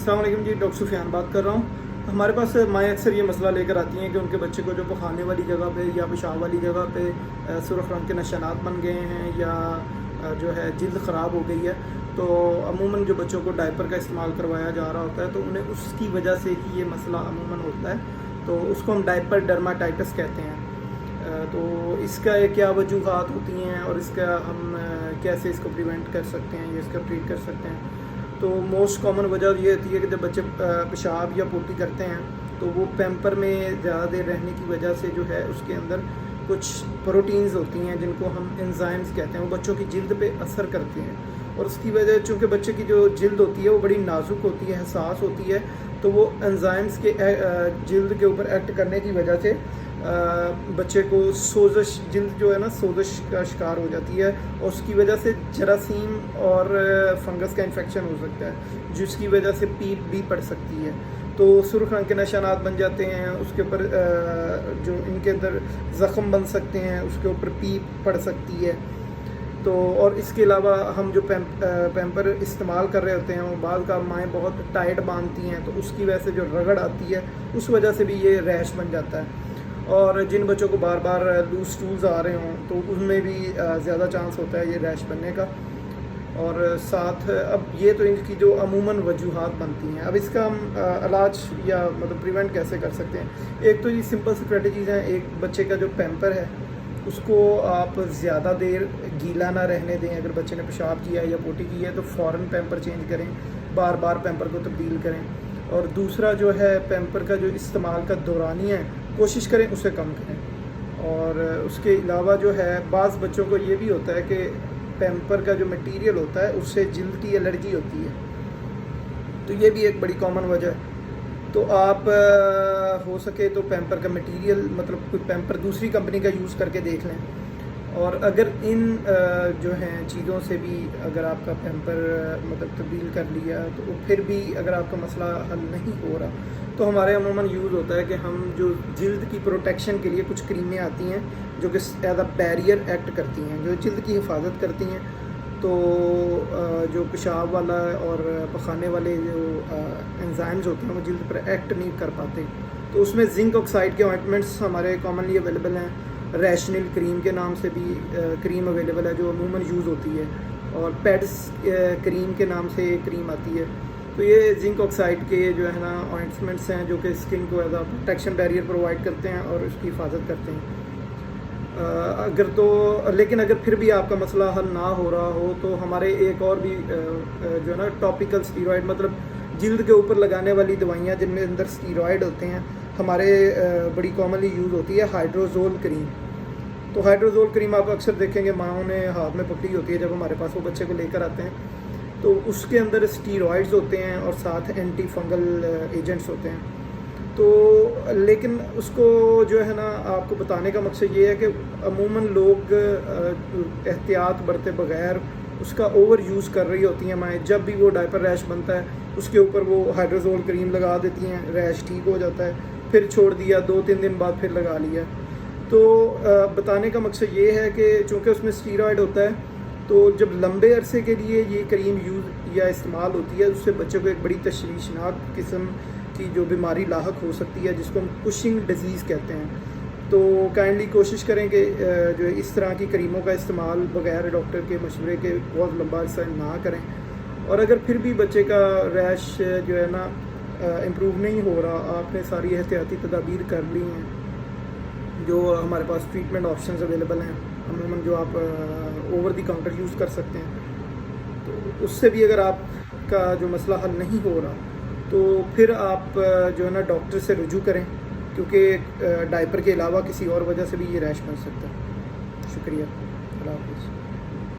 अस्सलाम वालेकुम जी, डॉक्टर सुफियान बात कर रहा हूँ। हमारे पास माएँ अक्सर ये मसला लेकर आती हैं कि उनके बच्चे को जो पखाने वाली जगह पे या पेशाब वाली जगह पे सुर्ख रंग के निशानात बन गए हैं या जो है जिल्द ख़राब हो गई है, तो अमूमन जो बच्चों को डायपर का इस्तेमाल करवाया जा रहा होता है तो उन्हें उसकी वजह से ही ये मसला अमूमन होता है। तो उसको हम डायपर डर्माटाइटिस कहते हैं। तो इसका क्या वजूहात होती हैं और इसका हम कैसे इसको प्रिवेंट कर सकते हैं या इसका ट्रीट कर सकते हैं। तो मोस्ट कॉमन वजह ये होती है कि जब बच्चे पेशाब या पोटी करते हैं तो वो पैम्पर में ज़्यादा देर रहने की वजह से जो है उसके अंदर कुछ प्रोटीन्स होती हैं जिनको हम एंजाइम्स कहते हैं, वो बच्चों की जिल्द पे असर करते हैं। और उसकी वजह चूँकि बच्चे की जो जिल्द होती है वो बड़ी नाजुक होती है, हसास होती है, तो वो एंजाइम्स के जिल्द के ऊपर एक्ट करने की वजह से बच्चे को सोजश, जिल्द जो है ना सोजश का शिकार हो जाती है और उसकी वजह से जरासीम और फंगस का इन्फेक्शन हो सकता है जिसकी वजह से पीप भी पड़ सकती है। तो सुर्ख रंग के निशानात बन जाते हैं, उसके ऊपर जो इनके अंदर ज़ख़म बन सकते हैं, उसके ऊपर पीप पड़ सकती है। तो और इसके अलावा हम जो पैम्पर इस्तेमाल कर रहे होते हैं वो बाद का माएँ बहुत टाइट बांधती हैं, तो उसकी वजह से जो रगड़ आती है उस वजह से भी ये रैश बन जाता है। और जिन बच्चों को बार बार लूज स्टूल्स आ रहे हों तो उनमें भी ज़्यादा चांस होता है ये रैश बनने का। और साथ अब ये तो इनकी जो अमूमन वजूहात बनती हैं। अब इसका हम इलाज या मतलब प्रिवेंट कैसे कर सकते हैं। एक तो ये सिंपल स्ट्रेटजीज़ हैं। एक, बच्चे का जो पैम्पर है उसको आप ज़्यादा देर गीला ना रहने दें। अगर बच्चे ने पेशाब किया है या पोटी की है तो फ़ौरन पैम्पर चेंज करें, बार बार पैम्पर को तब्दील करें। और दूसरा जो है पैम्पर का जो इस्तेमाल का दौरानिया है कोशिश करें उसे कम करें। और उसके अलावा जो है बाज़ बच्चों को ये भी होता है कि पैम्पर का जो मटेरियल होता है उससे जिल्द की एलर्जी होती है, तो ये भी एक बड़ी कॉमन वजह है। तो आप हो सके तो पैम्पर का मटेरियल मतलब कोई पैम्पर दूसरी कंपनी का यूज़ करके देख लें। और अगर इन जो हैं चीज़ों से भी अगर आपका पैम्पर मतलब तब्दील कर लिया तो फिर भी अगर आपका मसला हल नहीं हो रहा तो हमारे अमूमन यूज़ होता है कि हम जो जिल्द की प्रोटेक्शन के लिए कुछ क्रीमें आती हैं जो कि एज अ बैरियर एक्ट करती हैं, जो जिल्द की हिफाजत करती हैं। तो जो पेशाब वाला और पखाने वाले जो एंजाइम्स होते हैं वो जिल्द पर एक्ट नहीं कर पाते, तो उसमें जिंक ऑक्साइड के ऑइंटमेंट्स हमारे कॉमनली अवेलेबल हैं। रैशनिल क्रीम के नाम से भी क्रीम अवेलेबल है जो अमूमन यूज़ होती है, और पैड्स क्रीम के नाम से क्रीम आती है। तो ये जिंक ऑक्साइड के जो है ना ऑइंटमेंट्स हैं जो कि स्किन को as a protection barrier provide करते हैं और उसकी हिफाजत करते हैं। लेकिन अगर फिर भी आपका मसला हल ना हो रहा हो तो हमारे एक और भी जो है ना टॉपिकल स्टीरॉयड मतलब जिल्द के ऊपर लगाने वाली दवाइयाँ जिनमें अंदर स्टीरॉयड होते हैं हमारे बड़ी कॉमनली यूज़ होती है हाइड्रोजोल क्रीम। तो हाइड्रोजोल क्रीम आप अक्सर देखेंगे माँओं ने हाथ में पकड़ी होती है जब हमारे पास वो बच्चे को लेकर आते हैं, तो उसके अंदर स्टीरॉयड्स होते हैं और साथ एंटी फंगल एजेंट्स होते हैं। तो लेकिन उसको जो है ना आपको बताने का मकसद ये है कि अमूमन लोग एहतियात बरते बगैर उसका ओवर यूज़ कर रही होती हैं माएँ। जब भी वो डायपर रैश बनता है उसके ऊपर वो हाइड्रोजोल क्रीम लगा देती हैं, रैश ठीक हो जाता है, फिर छोड़ दिया, 2-3 दिन बाद फिर लगा लिया। तो बताने का मकसद ये है कि चूँकि उसमें स्टीरॉयड होता है तो जब लंबे अरसे के लिए ये क्रीम यूज़ या इस्तेमाल होती है उससे बच्चे को एक बड़ी तशवीशनाक किस्म की जो बीमारी लाहक हो सकती है जिसको हम कुशिंग डिजीज़ कहते हैं। तो काइंडली कोशिश करें कि जो इस तरह की क्रीमों का इस्तेमाल बग़ैर डॉक्टर के मशवरे के बहुत लंबा अरसा ना करें। और अगर फिर भी बच्चे का रैश जो है ना इम्प्रूव नहीं हो रहा, आपने सारी एहतियाती तदाबीर कर ली हैं, जो हमारे पास ट्रीटमेंट ऑप्शंस अवेलेबल हैं अमूमन जो आप ओवर द काउंटर यूज़ कर सकते हैं, तो उससे भी अगर आपका जो मसला हल नहीं हो रहा तो फिर आप जो है ना डॉक्टर से रुजू करें, क्योंकि डायपर के अलावा किसी और वजह से भी ये रैश बन सकता है। शुक्रिया, अल्लाह हाफ़िज़।